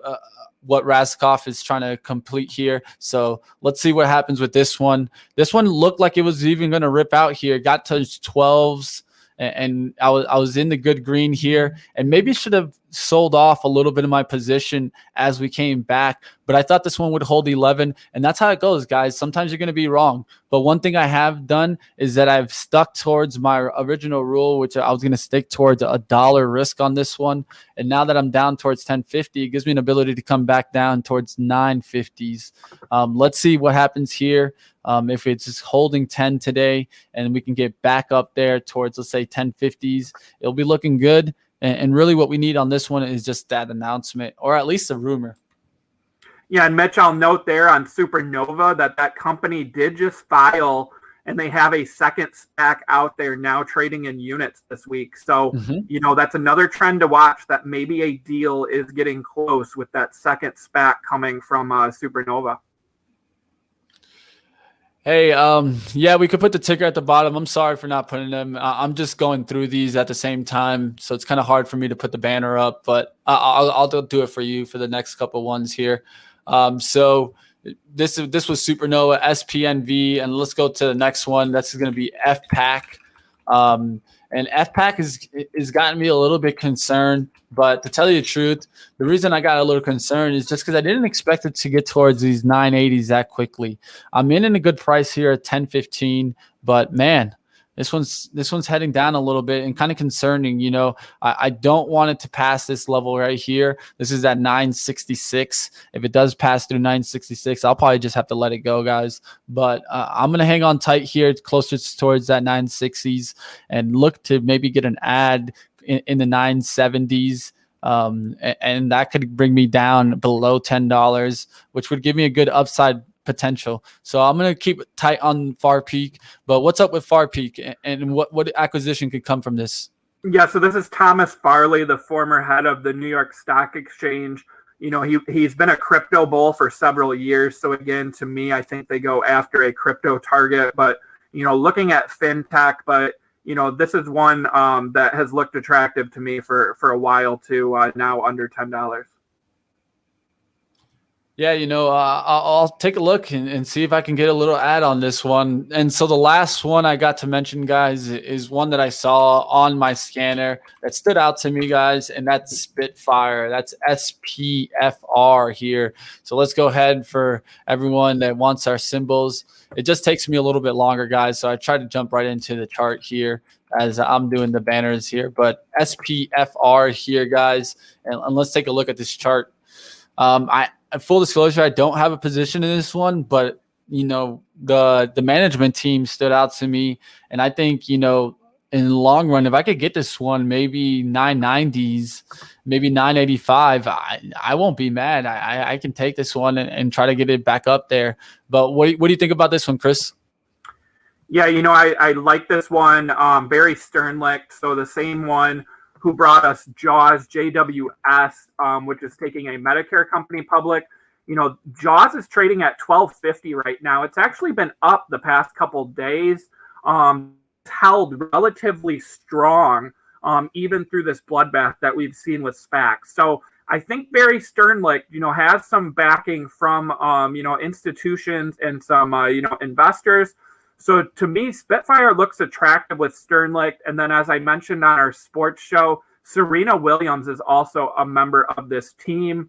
what Raskoff is trying to complete here. So let's see what happens with this one. This one looked like it was even going to rip out here. Got to 12s. And I was in the good green here, and maybe should have sold off a little bit of my position as we came back. But I thought this one would hold 11, and that's how it goes, guys. Sometimes you're going to be wrong. But one thing I have done is that I've stuck towards my original rule, which I was going to stick towards $1 risk on this one. And now that I'm down towards 1050, it gives me an ability to come back down towards 950s. Let's see what happens here. If it's just holding 10 today and we can get back up there towards, let's say, 1050s, it'll be looking good. And really what we need on this one is just that announcement, or at least a rumor. Yeah, and Mitch, I'll note there on Supernova that company did just file, and they have a second SPAC out there now trading in units this week. So, that's another trend to watch, that maybe a deal is getting close with that second SPAC coming from Supernova. Hey, yeah, we could put the ticker at the bottom. I'm sorry for not putting them. I'm just going through these at the same time, so it's kind of hard for me to put the banner up, but I'll do it for you for the next couple ones here. So this was Supernova, SPNV, and let's go to the next one. That's going to be FPAC. And FPAC is gotten me a little bit concerned, but to tell you the truth, the reason I got a little concerned is just because I didn't expect it to get towards these 980s that quickly. I'm in a good price here at 1015, but man, this one's heading down a little bit and kind of concerning. I don't want it to pass this level right here. This is at 966. If it does pass through 966, I'll probably just have to let it go, guys. But I'm going to hang on tight here closer towards that 960s and look to maybe get an ad in the 970s. And that could bring me down below $10, which would give me a good upside potential. So I'm going to keep tight on Far Peak. But what's up with Far Peak, and what acquisition could come from this? Yeah, so this is Thomas Farley, the former head of the New York Stock Exchange. He's been a crypto bull for several years. So again, to me, I think they go after a crypto target. But looking at fintech, but this is one that has looked attractive to me for a while too. Now under $10. Yeah, I'll take a look and see if I can get a little ad on this one. And so the last one I got to mention, guys, is one that I saw on my scanner that stood out to me, guys, and that's Spitfire. That's SPFR here. So let's go ahead for everyone that wants our symbols. It just takes me a little bit longer, guys, so I tried to jump right into the chart here as I'm doing the banners here. But SPFR here, guys, and let's take a look at this chart. Full disclosure, I don't have a position in this one, but the management team stood out to me, and I think in the long run, if I could get this one, maybe 990s, maybe 985, I won't be mad. I can take this one and try to get it back up there. But what do you think about this one, Chris? Yeah, I like this one. Barry Sternlicht, so the same one who brought us Jaws, JWS, which is taking a Medicare company public. Jaws is trading at $12.50 right now. It's actually been up the past couple days, held relatively strong, even through this bloodbath that we've seen with SPACs. So I think Barry Sternlicht, has some backing from, institutions and some, investors. So to me, Spitfire looks attractive with Sternlicht. And then as I mentioned on our sports show, Serena Williams is also a member of this team.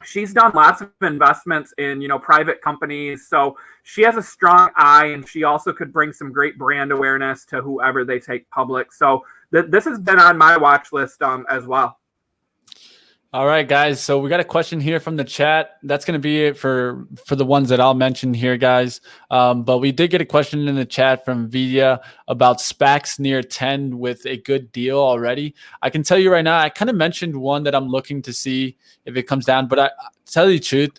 She's done lots of investments in, private companies. So she has a strong eye, and she also could bring some great brand awareness to whoever they take public. So this has been on my watch list as well. All right, guys. So we got a question here from the chat. That's going to be it for the ones that I'll mention here, guys. But we did get a question in the chat from Vidya about SPACs near 10 with a good deal already. I can tell you right now, I kind of mentioned one that I'm looking to see if it comes down. But I tell you the truth,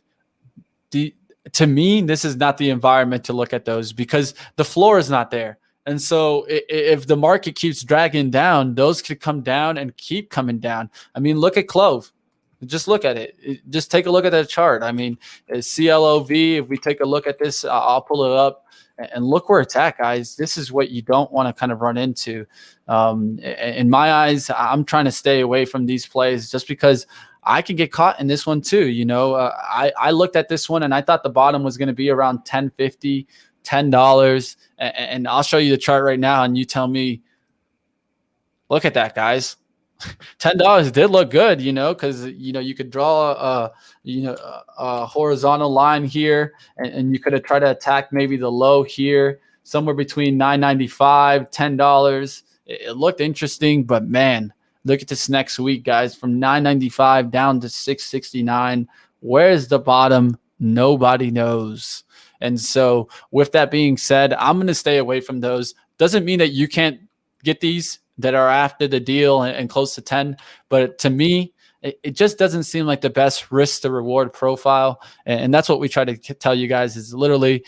to me, this is not the environment to look at those because the floor is not there. And so if the market keeps dragging down, those could come down and keep coming down. I mean, look at Clove. Just look at it. Just take a look at that chart. I mean, CLOV, if we take a look at this, I'll pull it up and look where it's at, guys. This is what you don't want to kind of run into. In my eyes, I'm trying to stay away from these plays just because I can get caught in this one too. I looked at this one and I thought the bottom was going to be around $10.50, $10. And I'll show you the chart right now and you tell me, look at that, guys. $10 did look good, because you could draw a horizontal line here, and you could have tried to attack maybe the low here, somewhere between $9.95, $10. It looked interesting, but man, look at this next week, guys, from $9.95 down to $6.69. Where's the bottom? Nobody knows. And so, with that being said, I'm going to stay away from those. Doesn't mean that you can't get these that are after the deal and close to 10. But to me, it just doesn't seem like the best risk to reward profile. And that's what we try to tell you guys is literally,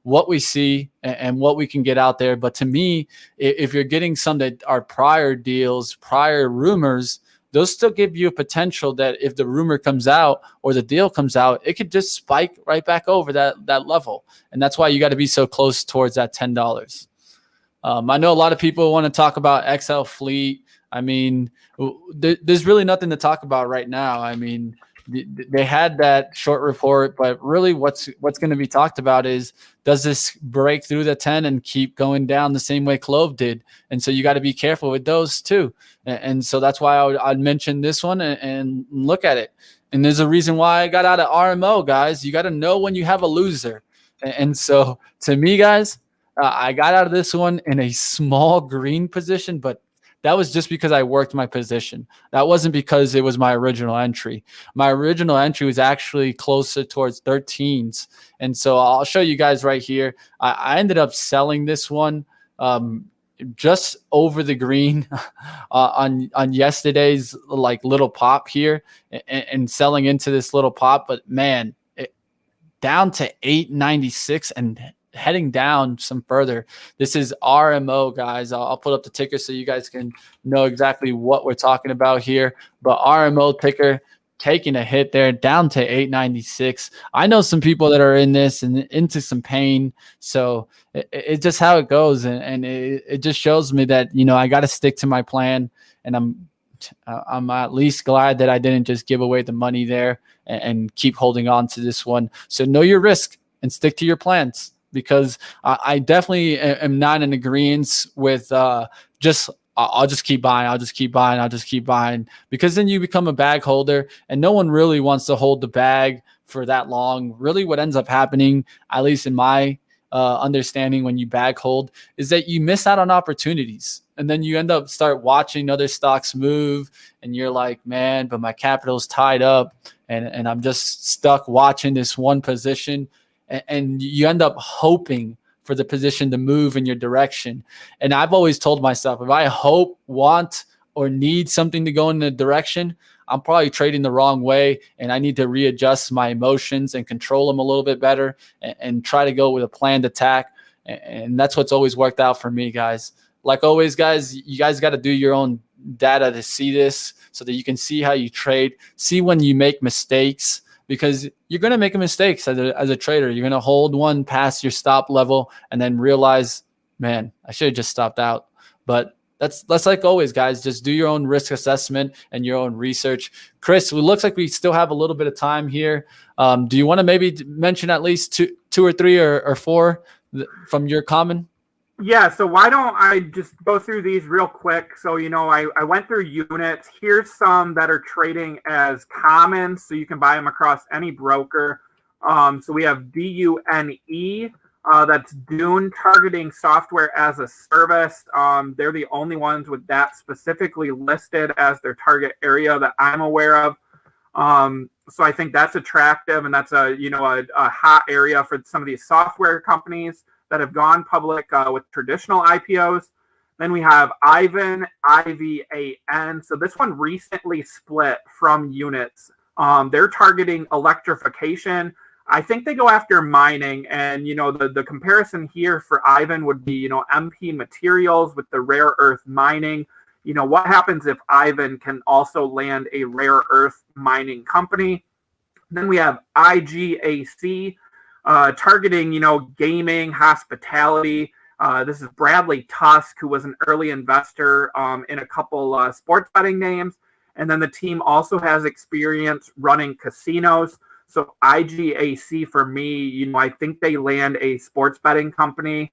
what we see and what we can get out there. But to me, if you're getting some that are prior deals, prior rumors, those still give you a potential that if the rumor comes out or the deal comes out, it could just spike right back over that level. And that's why you got to be so close towards that $10. I know a lot of people want to talk about XL Fleet. I mean, there's really nothing to talk about right now. I mean, they had that short report, but really what's going to be talked about is, does this break through the 10 and keep going down the same way Clove did? And so you got to be careful with those too. And so that's why I'd mention this one and look at it. And there's a reason why I got out of RMO, guys. You got to know when you have a loser. And so to me, guys, I got out of this one in a small green position, but that was just because I worked my position. That wasn't because it was my original entry. My original entry was actually closer towards 13s. And so I'll show you guys right here. I ended up selling this one just over the green on yesterday's little pop here and selling into this little pop. But man, down to 896 and heading down some further. This is RMO, guys. I'll put up the ticker so you guys can know exactly what we're talking about here. But RMO ticker taking a hit there down to 896. I know some people that are in this and into some pain. So it's just how it goes. And it just shows me that, I got to stick to my plan. And I'm at least glad that I didn't just give away the money there and keep holding on to this one. So know your risk and stick to your plans. Because I definitely am not in agreement with I'll just keep buying. I'll just keep buying. Because then you become a bag holder and no one really wants to hold the bag for that long. Really what ends up happening, at least in my understanding when you bag hold, is that you miss out on opportunities. And then you end up start watching other stocks move and you're like, man, but my capital's tied up and I'm just stuck watching this one position. And you end up hoping for the position to move in your direction. And I've always told myself, if I hope, want, or need something to go in the direction, I'm probably trading the wrong way. And I need to readjust my emotions and control them a little bit better and try to go with a planned attack. And that's what's always worked out for me, guys. Like always, guys, you guys got to do your own data to see this so that you can see how you trade, see when you make mistakes. Because you're going to make mistakes as a trader. You're going to hold one past your stop level and then realize, man, I should have just stopped out. But that's like always, guys. Just do your own risk assessment and your own research. Chris, it looks like we still have a little bit of time here. Do you want to maybe mention at least two or three or four from your common? Yeah, so why don't I just go through these real quick? So, I went through units. Here's some that are trading as common, so you can buy them across any broker. So we have DUNE, that's Dune, targeting software as a service. They're the only ones with that specifically listed as their target area that I'm aware of. So I think that's attractive, and that's a hot area for some of these software companies that have gone public with traditional IPOs. Then we have Ivan, IVAN. So this one recently split from units. They're targeting electrification. I think they go after mining, and the comparison here for Ivan would be MP Materials with the rare earth mining. What happens if Ivan can also land a rare earth mining company? Then we have IGAC, targeting, gaming, hospitality. This is Bradley Tusk, who was an early investor in a couple sports betting names. And then the team also has experience running casinos. So IGAC for me, I think they land a sports betting company,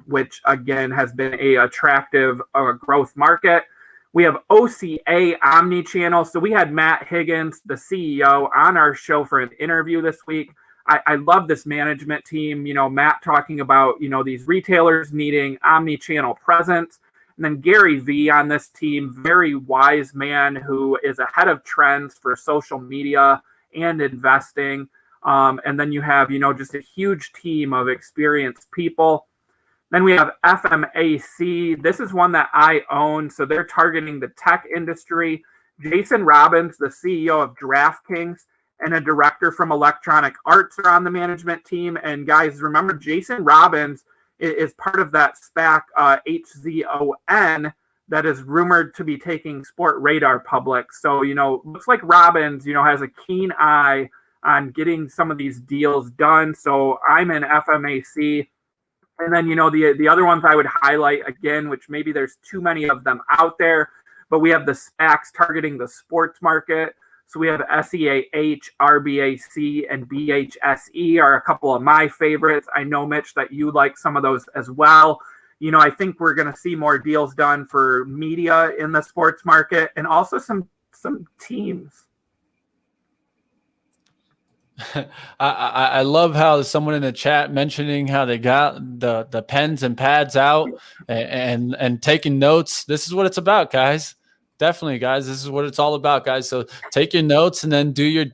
which again has been a attractive growth market. We have OCA Omnichannel. So we had Matt Higgins, the CEO, on our show for an interview this week. I love this management team. Matt talking about, these retailers needing omni-channel presence. And then Gary V on this team, very wise man who is ahead of trends for social media and investing. And then you have, just a huge team of experienced people. Then we have FMAC. This is one that I own. So they're targeting the tech industry. Jason Robbins, the CEO of DraftKings, and a director from Electronic Arts are on the management team. And guys, remember, Jason Robbins is part of that SPAC HZON that is rumored to be taking Sport Radar public. So, looks like Robbins, has a keen eye on getting some of these deals done. So I'm in FMAC. And then, the other ones I would highlight again, which maybe there's too many of them out there, but we have the SPACs targeting the sports market. So we have SEAH, RBAC, and BHSE are a couple of my favorites. I know, Mitch, that you like some of those as well. I think we're going to see more deals done for media in the sports market, and also some teams. I love how someone in the chat mentioning how they got the pens and pads out and taking notes. This is what it's about, guys. Definitely, guys. This is what it's all about, guys. So take your notes and then do your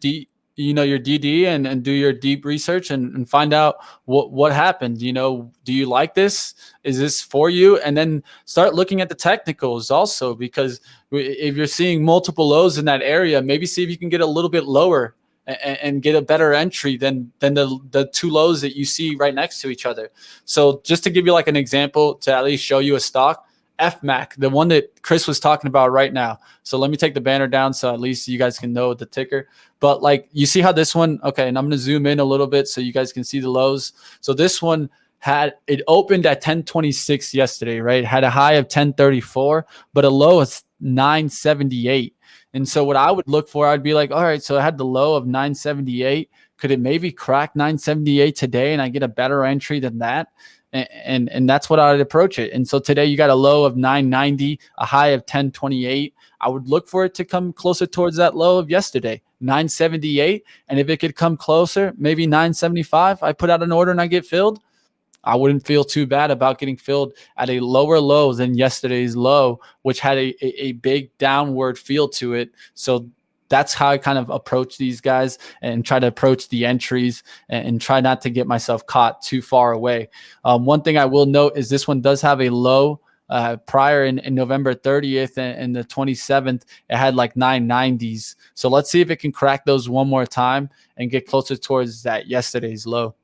your DD and do your deep research and find out what happened. Do you like this? Is this for you? And then start looking at the technicals also, because if you're seeing multiple lows in that area, maybe see if you can get a little bit lower and get a better entry than the two lows that you see right next to each other. So just to give you like an example to at least show you a stock, FMAC, the one that Chris was talking about right now. So let me take the banner down so at least you guys can know the ticker. But like you see how this one, okay, and I'm going to zoom in a little bit so you guys can see the lows. So this one it opened at 1026 yesterday, right? Had a high of 1034, but a low of 978. And so what I would look for, I'd be like, all right, so I had the low of 978. Could it maybe crack 978 today and I get a better entry than that? And that's what I would approach it. And so today you got a low of 990, a high of 1028. I would look for it to come closer towards that low of yesterday, 978. And if it could come closer, maybe 975, I put out an order and I get filled. I wouldn't feel too bad about getting filled at a lower low than yesterday's low, which had a big downward feel to it. So that's how I kind of approach these guys and try to approach the entries and try not to get myself caught too far away. One thing I will note is this one does have a low prior in November 30th and the 27th. It had like 990s. So let's see if it can crack those one more time and get closer towards that yesterday's low.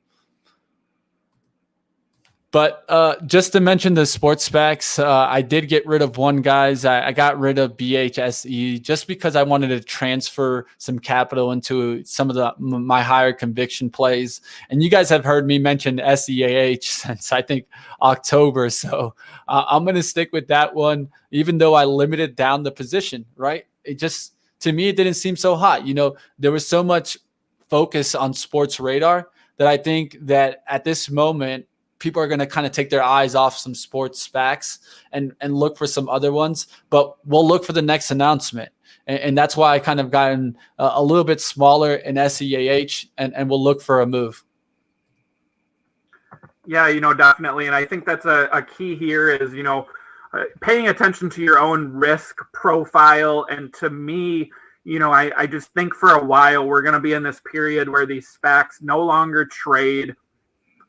But just to mention the sports SPACs, I did get rid of one, guys. I got rid of BHSE just because I wanted to transfer some capital into some of my higher conviction plays. And you guys have heard me mention SEAH since I think October. So I'm going to stick with that one, even though I limited down the position, right? It just, to me, it didn't seem so hot. There was so much focus on sports radar that I think that at this moment, people are going to kind of take their eyes off some sports SPACs and look for some other ones, but we'll look for the next announcement. And that's why I kind of gotten a little bit smaller in SEAH, and we'll look for a move. Yeah, definitely. And I think that's a key here is, paying attention to your own risk profile. And to me, I just think for a while we're going to be in this period where these SPACs no longer trade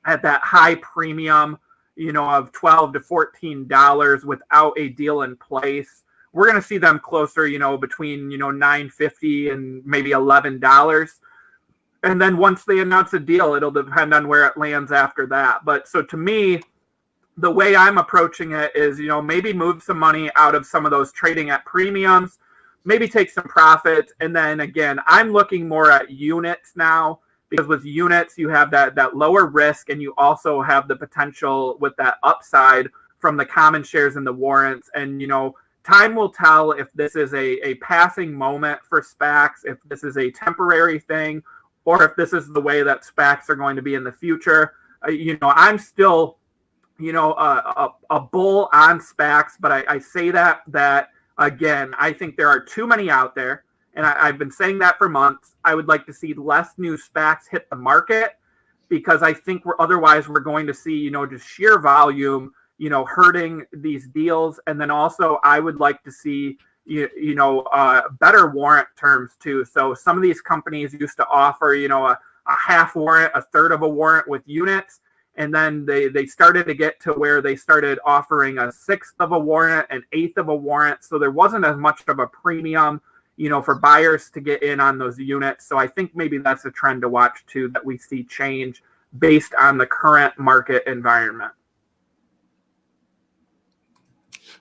at that high premium, of $12 to $14 without a deal in place. We're going to see them closer, between, $9.50 and maybe $11. And then once they announce a deal, it'll depend on where it lands after that. But so to me, the way I'm approaching it is, maybe move some money out of some of those trading at premiums, maybe take some profits. And then again, I'm looking more at units now, because with units, you have that lower risk, and you also have the potential with that upside from the common shares and the warrants. And, time will tell if this is a passing moment for SPACs, if this is a temporary thing, or if this is the way that SPACs are going to be in the future. I'm still, a bull on SPACs, but I say that again, I think there are too many out there, and I've been saying that for months. I would like to see less new SPACs hit the market, because I think otherwise we're going to see, just sheer volume, hurting these deals. And then also I would like to see, better warrant terms too. So some of these companies used to offer, a half warrant, a third of a warrant with units. And then they started to get to where they started offering a sixth of a warrant, an eighth of a warrant. So there wasn't as much of a premium, for buyers to get in on those units. So I think maybe that's a trend to watch too, that we see change based on the current market environment.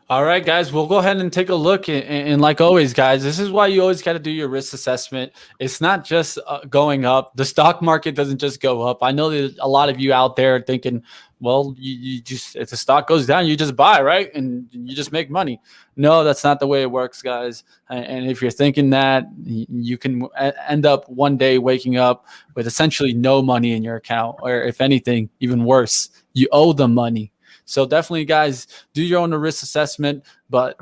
All right, guys, we'll go ahead and take a look. And like always, guys, this is why you always got to do your risk assessment. It's not just going up. The stock market doesn't just go up. I know that a lot of you out there are thinking, well, you just, if the stock goes down, you just buy, right? And you just make money. No, that's not the way it works, guys. And if you're thinking that, you can end up one day waking up with essentially no money in your account, or if anything, even worse, you owe them money. So definitely, guys, do your own risk assessment, but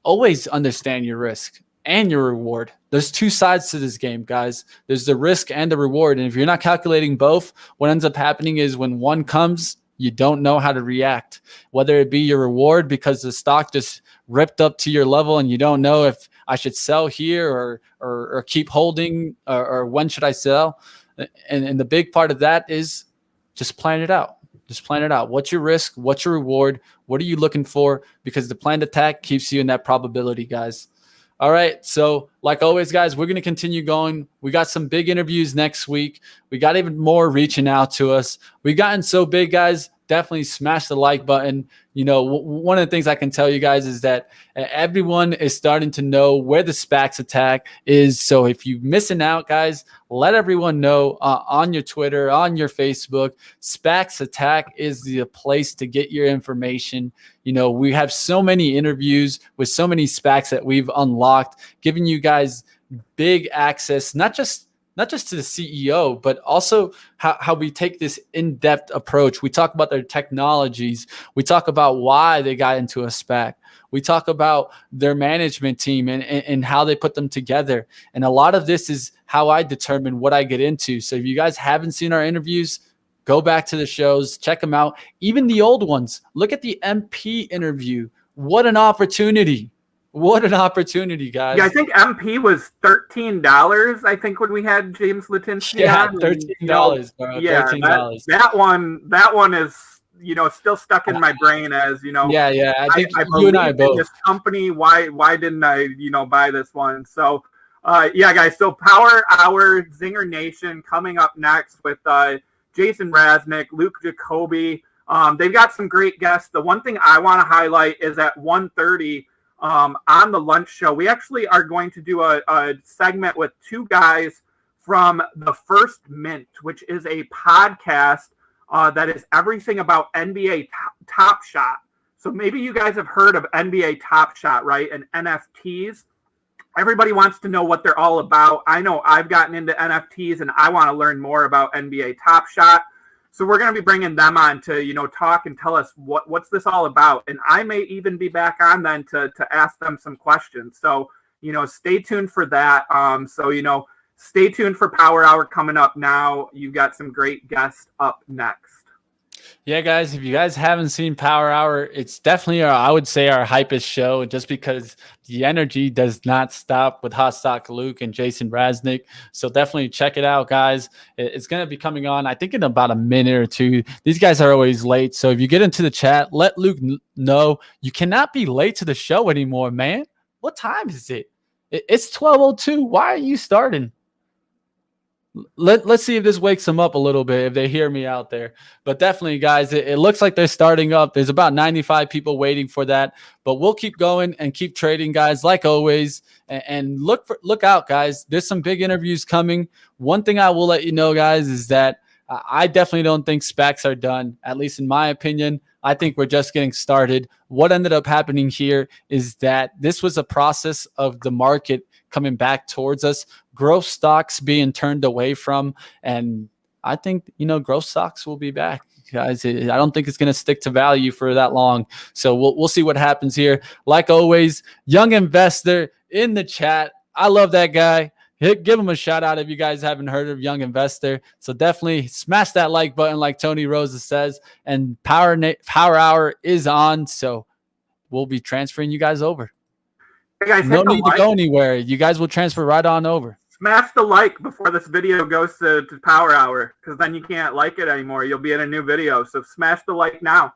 always understand your risk and your reward. There's two sides to this game, guys. There's the risk and the reward. And if you're not calculating both, what ends up happening is when one comes, you don't know how to react, whether it be your reward because the stock just ripped up to your level and you don't know if I should sell here or keep holding, or when should I sell. And the big part of that is just plan it out. Just plan it out. What's your risk? What's your reward? What are you looking for? Because the planned attack keeps you in that probability, guys. All right. So like always, guys, we're going to continue going. We got some big interviews next week. We got even more reaching out to us. We've gotten so big, guys. Definitely smash the like button. One of the things I can tell you guys is that everyone is starting to know where the SPACs attack is. So if you're missing out, guys, let everyone know on your Twitter, on your Facebook. SPACs attack is the place to get your information. We have so many interviews with so many SPACs that we've unlocked, giving you guys big access, not just to the CEO, but also how we take this in-depth approach. We talk about their technologies. We talk about why they got into a SPAC. We talk about their management team and how they put them together. And a lot of this is how I determine what I get into. So if you guys haven't seen our interviews, go back to the shows, check them out. Even the old ones. Look at the MP interview. What an opportunity. What an opportunity, guys. Yeah, I think MP was $13, I think, when we had James Latinsky on. $13, bro. Yeah, $13. That one is, still stuck in my brain as, Yeah. I think I you and I both. This company, why didn't I, buy this one? So, yeah, guys. So Power Hour Zinger Nation coming up next with Jason Raznick, Luke Jacoby. They've got some great guests. The one thing I want to highlight is at 1:30 on the lunch show, we actually are going to do a segment with two guys from the First Mint, which is a podcast that is everything about NBA Top Shot. So maybe you guys have heard of NBA Top Shot, right? And NFTs. Everybody wants to know what they're all about. I know I've gotten into NFTs and I want to learn more about NBA Top Shot. So we're going to be bringing them on to, talk and tell us what's this all about. And I may even be back on then to ask them some questions. So, stay tuned for that. Stay tuned for Power Hour coming up now. You've got some great guests up next. Yeah, guys, if you guys haven't seen Power Hour, it's definitely, I would say, our hypest show, just because the energy does not stop with Hot Stock Luke and Jason Raznick. So definitely check it out, guys. It's going to be coming on, I think, in about a minute or two. These guys are always late. So if you get into the chat, let Luke know you cannot be late to the show anymore, man. What time is it? It's 12:02. Why are you starting? Let's see if this wakes them up a little bit, if they hear me out there. But definitely, guys, it looks like they're starting up. There's about 95 people waiting for that. But we'll keep going and keep trading, guys, like always. And look out, guys. There's some big interviews coming. One thing I will let you know, guys, is that I definitely don't think SPACs are done, at least in my opinion. I think we're just getting started. What ended up happening here is that this was a process of the market coming back towards us, growth stocks being turned away from. And I think, growth stocks will be back, guys. I don't think it's going to stick to value for that long. So we'll see what happens here. Like always, Young Investor in the chat. I love that guy. Give him a shout out if you guys haven't heard of Young Investor. So definitely smash that like button, like Tony Rosa says. And Power Hour is on. So we'll be transferring you guys over. Hey guys, no need to go anywhere. You guys will transfer right on over. Smash the like before this video goes to Power Hour, because then you can't like it anymore. You'll be in a new video. So smash the like now.